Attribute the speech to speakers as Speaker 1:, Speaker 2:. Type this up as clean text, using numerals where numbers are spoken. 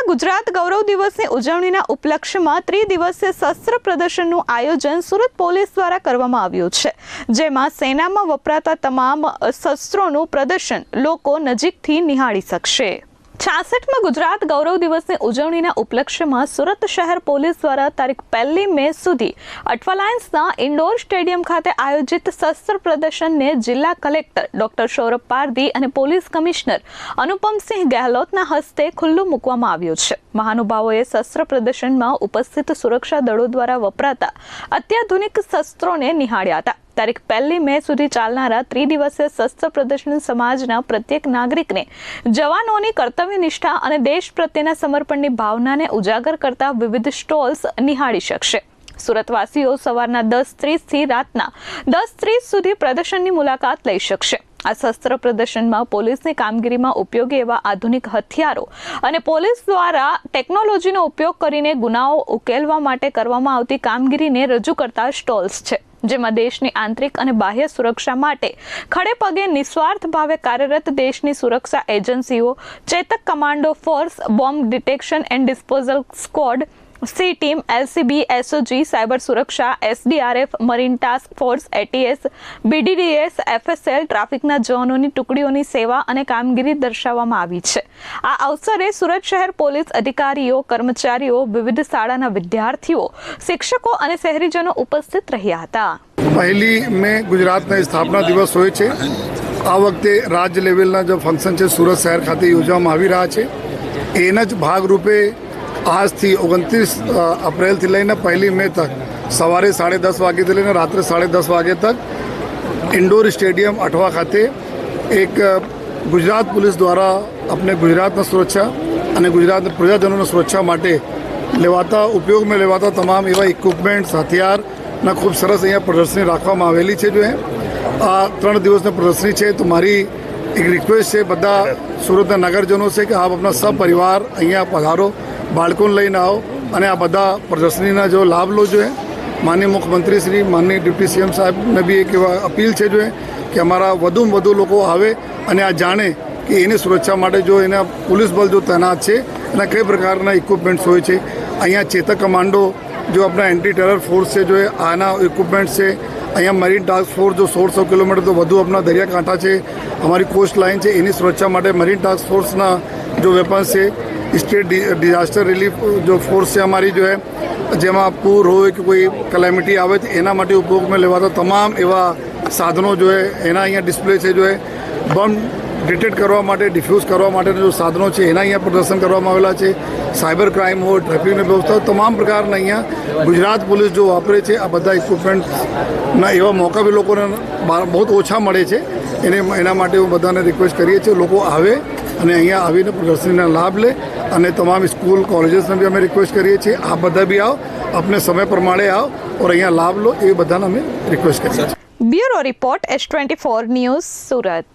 Speaker 1: ગુજરાત ગૌરવ દિવસની ઉજવણીના ઉપલક્ષ્યમાં ત્રિદિવસીય શસ્ત્ર પ્રદર્શનનું આયોજન સુરત પોલીસ દ્વારા કરવામાં આવ્યું છે, જેમાં સેનામાં વપરાતા તમામ શસ્ત્રોનું પ્રદર્શન લોકો નજીકથી નિહાળી શકશે। 66માં ગુજરાત ગૌરવ દિવસની ઉજવણીના ઉપલક્ષ્યમાં સુરત શહેર પોલીસ દ્વારા તારીખ 1 મે સુધી અઠવાલાઇન્સના ઇન્ડોર સ્ટેડિયમ ખાતે આયોજિત શસ્ત્ર પ્રદર્શનને જિલ્લા કલેક્ટર ડોક્ટર સૌરભ પારધી અને પોલીસ કમિશનર અનુપમસિંહ ગેહલોતના હસ્તે ખુલ્લું મૂકવામાં આવ્યું છે। મહાનુભાવોએ શસ્ત્ર પ્રદર્શનમાં ઉપસ્થિત સુરક્ષા દળો દ્વારા વપરાતા અત્યાધુનિક શસ્ત્રોને નિહાળ્યા હતા। તારીખ 1 મે સુધી ચાલનારા ત્રિદિવસીય શસ્ત્ર પ્રદર્શન સમાજના પ્રત્યેક નાગરિકને જવાનોની કર્તવ્યનિષ્ઠા અને દેશ પ્રત્યેના સમર્પણની ભાવનાને ઉજાગર કરતા વિવિધ સ્ટોલ્સ નિહાળી શકશે। સુરતવાસીઓ સવારના 10:30 થી રાતના 10:30 સુધી પ્રદર્શનની મુલાકાત લઈ શકશે। આ શસ્ત્ર પ્રદર્શનમાં પોલીસની કામગીરીમાં ઉપયોગી એવા આધુનિક હથિયારો અને પોલીસ દ્વારા ટેકનોલોજીનો ઉપયોગ કરીને ગુનાઓ ઉકેલવા માટે કરવામાં આવતી કામગીરીને રજૂ કરતા સ્ટોલ્સ છે, જેમાં દેશની આંતરિક અને બાહ્ય સુરક્ષા માટે ખડે પગે નિસ્વાર્થ ભાવે કાર્યરત દેશની સુરક્ષા એજન્સીઓ, Chetak commando force, bomb detection and disposal squad, C team, LCB, SOG, cyber સુરક્ષા, SDRF, marine task force, ATS, BDDS, FSL, ટ્રાફિકના જવાનોની ટુકડીઓની સેવા અને કામગીરી દર્શાવવામાં આવી છે। આ અવસરે સુરત શહેર પોલીસ અધિકારીઓ, કર્મચારીઓ, વિવિધ શાળાના વિદ્યાર્થીઓ, શિક્ષકો અને શહેરીજનો ઉપસ્થિત રહ્યા હતા।
Speaker 2: 1 મે ગુજરાતના સ્થાપના દિવસ હોય છે। આ વખતે રાજ્ય લેવલના જે ફંક્શન છે સુરત શહેર ખાતે યોજવામાં આવી રહ્યા છે। એના જ ભાગરૂપે આજથી 29 એપ્રિલથી લઈને 1 મે તક સવારે 10:30 વાગ્યાથી લઈને રાત્રે 10:30 વાગ્યા તક ઇન્ડોર સ્ટેડિયમ અઠવા ખાતે એક ગુજરાત પોલીસ દ્વારા આપણે ગુજરાતના સુરક્ષા અને ગુજરાતના પ્રજાજનોની સુરક્ષા માટે લેવાતા ઉપયોગમાં લેવાતા તમામ એવા ઇક્વિપમેન્ટ્સ, હથિયારના ખૂબ સરસ અહીંયા પ્રદર્શની રાખવામાં આવેલી છે। જો આ 3 દિવસની પ્રદર્શની છે તો મારી એક રિક્વેસ્ટ છે બધા સુરતના નગરજનો છે કે આપ આપણા સપરિવાર અહીંયા પધારો, બાળકોને લઈને આવો અને આ બધા પ્રદર્શનીના જો લાભ લો। जो है माननीय मुख्यमंत्री श्री, माननीय डिप्टी सीएम साहब ने भी एक अपील है जो है कि हमारा વધુ લોકો આવે અને આ જાણે કે એની સુરક્ષા માટે જો એના પોલીસ બળ જો તૈનાત છે એના કઈ પ્રકારના ઇક્વિપમેન્ટ્સ હોય છે। અહીંયા ચેતક કમાન્ડો જો આપણા એન્ટી ટેરર ફોર્સ છે જો આના ઇક્વિપમેન્ટ્સ છે। અહીંયા મરીન ટાસ્ક ફોર્સ જો 1600 કિલોમીટર તો વધુ આપણા દરિયાકાંઠા છે, અમારી કોસ્ટ લાઇન છે, એની સુરક્ષા માટે મરીન ટાસ્ક ફોર્સના જો વેપન્સ છે। स्टेट डिजास्टर रिलीफ जो फोर्स है हमारी जो है જેમાં પૂર હોય કે કોઈ કલેમિટી આવે તો એના માટે ઉપયોગમાં લેવાતા તમામ એવા સાધનો જો है એના અહીંયા ડિસ્પ્લે છે। જો है બમ ડિટેક્ટ કરવા માટે, ડિફ્યુઝ કરવા માટેના જો સાધનો છે એના અહીંયા પ્રદર્શન કરવામાં આવેલા છે। સાયબર ક્રાઇમ હોય, ટ્રાફિકની વ્યવસ્થા, તમામ પ્રકારના અહીંયા ગુજરાત પોલીસ જો વાપરે છે આ બધા ઇક્વિપમેન્ટના એવા મોકા બી લોકોને બહુ ઓછા મળે છે। એના માટે હું બધાને રિક્વેસ્ટ કરીએ છીએ લોકો આવે અને અહીંયા આવીને પ્રદર્શનીના લાભ લે અને તમામ સ્કૂલ કોલેજીસને બી અમે રિક્વેસ્ટ કરીએ છીએ આ બધા બી આવો, अपने समय प्रमाणे आओ और અહીંયા લાભ લો એ બધાને અમે રિક્વેસ્ટ કરીએ છીએ।
Speaker 1: Bureau report S24 news Surat.